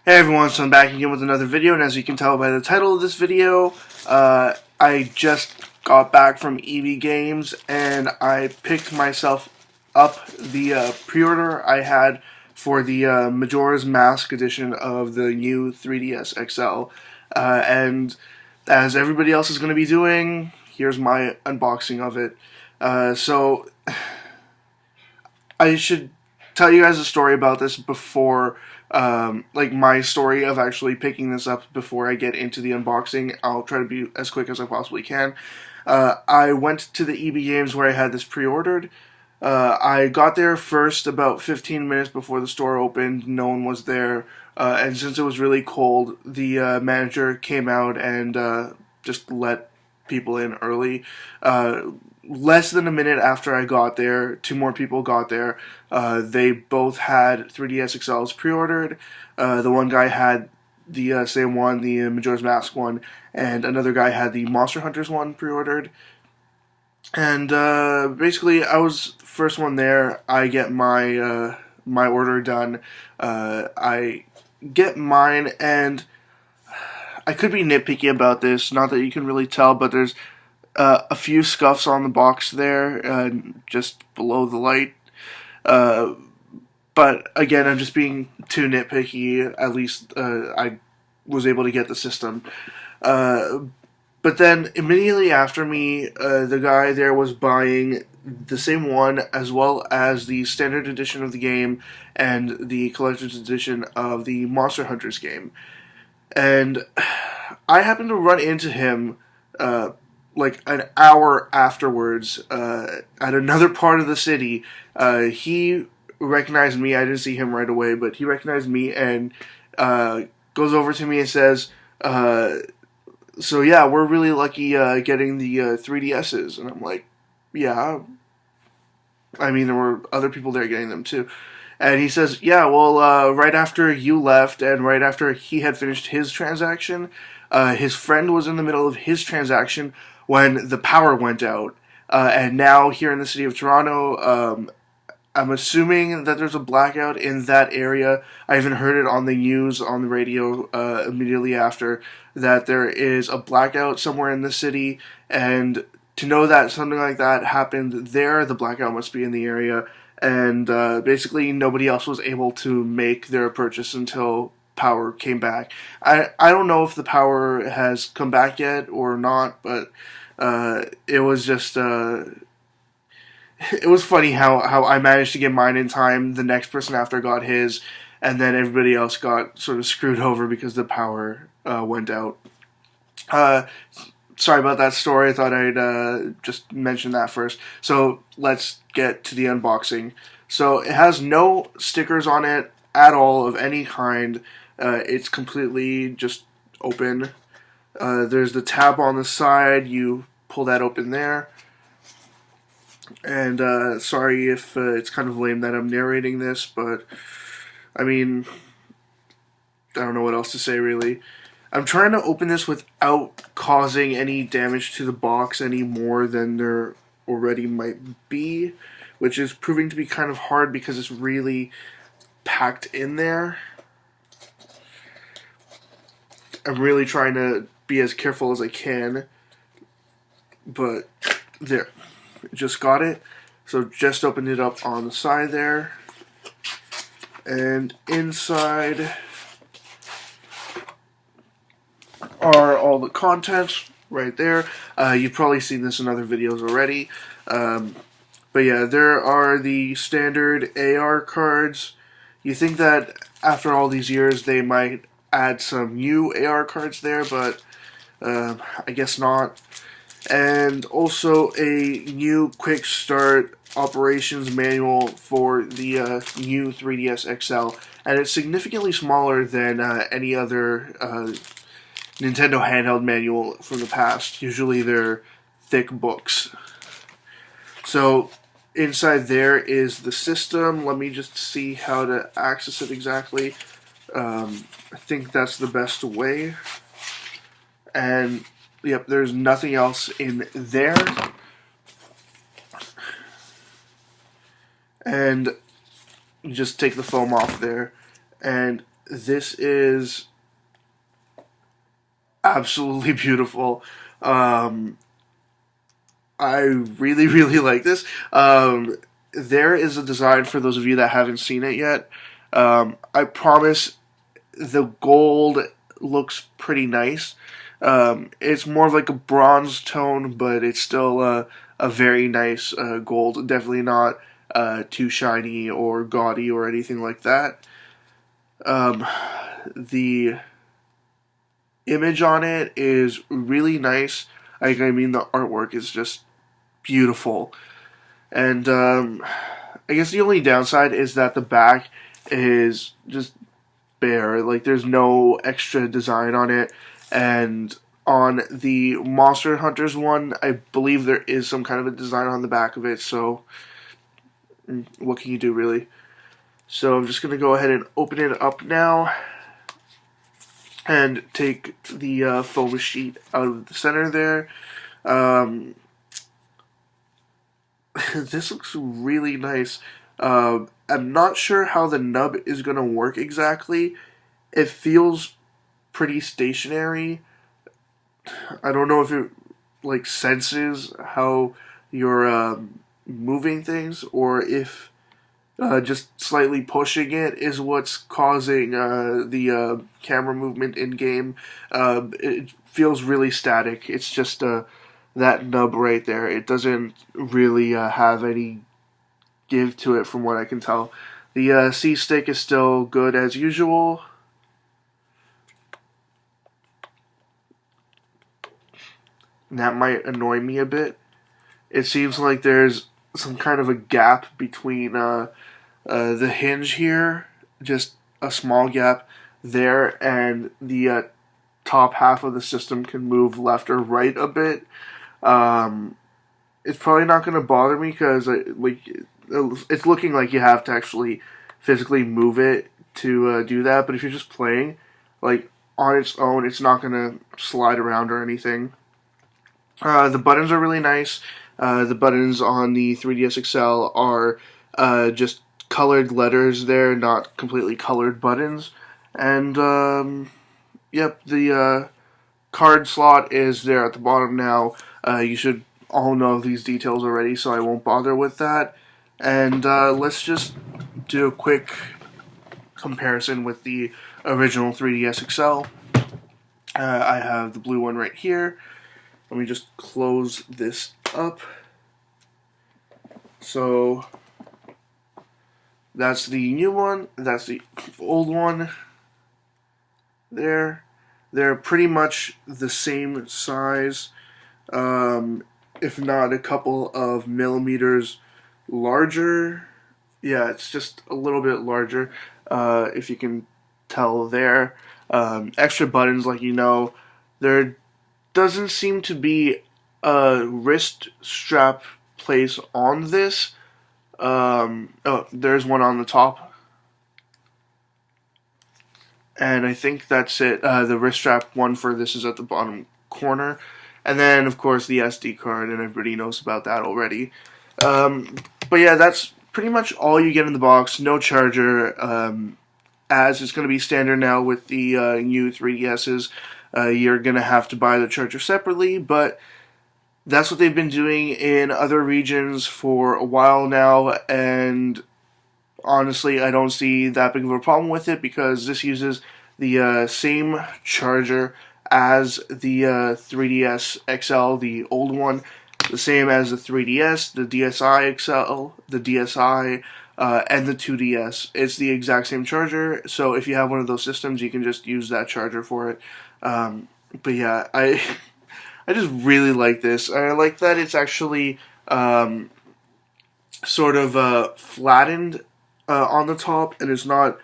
Hey everyone, so I'm back again with another video, and as you can tell by the title of this video, I just got back from EV Games, and I picked myself up the pre-order I had for the Majora's Mask edition of the new 3DS XL, and as everybody else is going to be doing, here's my unboxing of it. So, I should tell you guys a story about this before, like my story of actually picking this up before I get into the unboxing. I'll try to be as quick as I possibly can. I went to the EB Games where I had this pre-ordered. I got there first about 15 minutes before the store opened. No one was there, and since it was really cold, the manager came out and just let people in early. Less than a minute after I got there, two more people got there. They both had 3DS XLs pre-ordered. The one guy had the same one, the Majora's Mask one, and another guy had the Monster Hunters one pre-ordered. And basically, I was the first one there. I get my my order done. I get mine, and I could be nitpicky about this. Not that you can really tell, but there's a few scuffs on the box there, just below the light. But again, I'm just being too nitpicky. At least I was able to get the system. But then immediately after me, the guy there was buying the same one as well as the standard edition of the game and the collector's edition of the Monster Hunters game. And I happened to run into him like an hour afterwards at another part of the city. He recognized me. I didn't see him right away, but he recognized me and goes over to me and says, so yeah, we're really lucky getting the 3DSs. And I'm like, yeah. I mean, there were other people there getting them too. And he says, yeah, well, right after you left and right after he had finished his transaction, his friend was in the middle of his transaction when the power went out. And now here in the city of Toronto, I'm assuming that there's a blackout in that area. I even heard it on the news, on the radio, immediately after, that there is a blackout somewhere in the city, and to know that something like that happened there, the blackout must be in the area, and basically nobody else was able to make their purchase until power came back. I don't know if the power has come back yet or not, but it was just... it was funny how I managed to get mine in time, the next person after got his, and then everybody else got sort of screwed over because the power went out. Sorry about that story. I thought I'd just mention that first. So let's get to the unboxing. So it has no stickers on it at all of any kind. It's completely just open. There's the tab on the side. You pull that open there. And sorry if it's kind of lame that I'm narrating this, but I mean, I don't know what else to say really. I'm trying to open this without causing any damage to the box any more than there already might be, which is proving to be kind of hard because it's really packed in there. I'm really trying to be as careful as I can, but there. Just got it, so just opened it up on the side there, and inside are all the contents right there. You've probably seen this in other videos already, but yeah, there are the standard AR cards. You think that after all these years they might add some new AR cards there, but I guess not. And also a new quick start operations manual for the new 3DS XL, and it's significantly smaller than any other Nintendo handheld manual from the past. Usually they're thick books. So inside there is the system. Let me just see how to access it exactly. I think that's the best way. And yep, there's nothing else in there. And just take the foam off there. And this is absolutely beautiful. I really, really like this. There is a design for those of you that haven't seen it yet. I promise the gold looks pretty nice. It's more of like a bronze tone, but it's still a very nice gold. Definitely not too shiny or gaudy or anything like that. The image on it is really nice. I mean, the artwork is just beautiful. And I guess the only downside is that the back is just bare. Like, there's no extra design on it. And on the Monster Hunters one, I believe there is some kind of a design on the back of it. So, what can you do, really? So, I'm just going to go ahead and open it up now. And take the foam sheet out of the center there. This looks really nice. I'm not sure how the nub is going to work exactly. It feels pretty stationary. I don't know if it like senses how you're moving things, or if just slightly pushing it is what's causing the camera movement in game. It feels really static. It's just that nub right there. It doesn't really have any give to it from what I can tell. The C-stick is still good as usual. And that might annoy me a bit. It seems like there's some kind of a gap between the hinge here, just a small gap there, and the top half of the system can move left or right a bit. It's probably not going to bother me because it's looking like you have to actually physically move it to do that. But if you're just playing, like on its own, it's not going to slide around or anything. The buttons are really nice. The buttons on the 3DS XL are just colored letters there, not completely colored buttons. And, yep, the card slot is there at the bottom now. You should all know these details already, so I won't bother with that. And let's just do a quick comparison with the original 3DS XL. I have the blue one right here. Let me just close this up. So that's the new one. That's the old one. There. They're pretty much the same size, if not a couple of millimeters larger. Yeah, it's just a little bit larger, if you can tell there. Extra buttons, like you know. There doesn't seem to be a wrist strap place on this. Oh, there's one on the top. And I think that's it. The wrist strap one for this is at the bottom corner. And then, of course, the SD card, and everybody knows about that already. But yeah, that's pretty much all you get in the box. No charger, as it's going to be standard now with the new 3DSs. You're going to have to buy the charger separately, but that's what they've been doing in other regions for a while now, and honestly, I don't see that big of a problem with it because this uses the same charger as the 3DS XL, the old one, the same as the 3DS, the DSi XL, the DSi, and the 2DS. It's the exact same charger, so if you have one of those systems, you can just use that charger for it. But yeah, I just really like this. I like that it's actually sort of flattened on the top, and it's not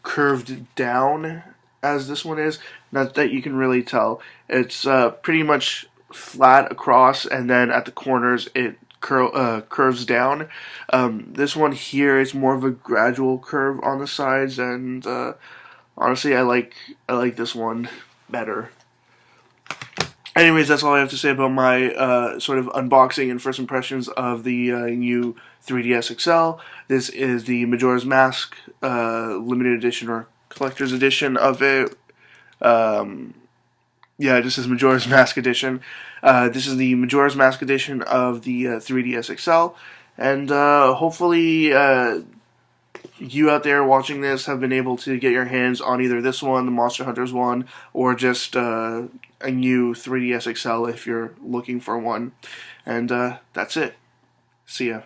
curved down as this one is. Not that you can really tell. It's pretty much flat across, and then at the corners it curves down. This one here is more of a gradual curve on the sides, and honestly, I like this one better. Anyways, that's all I have to say about my sort of unboxing and first impressions of the new 3DS XL. This is the Majora's Mask limited edition or collector's edition of it. Yeah, this is Majora's Mask edition. This is the Majora's Mask edition of the 3DS XL, and hopefully you out there watching this have been able to get your hands on either this one, the Monster Hunters one, or just a new 3DS XL if you're looking for one. And that's it. See ya.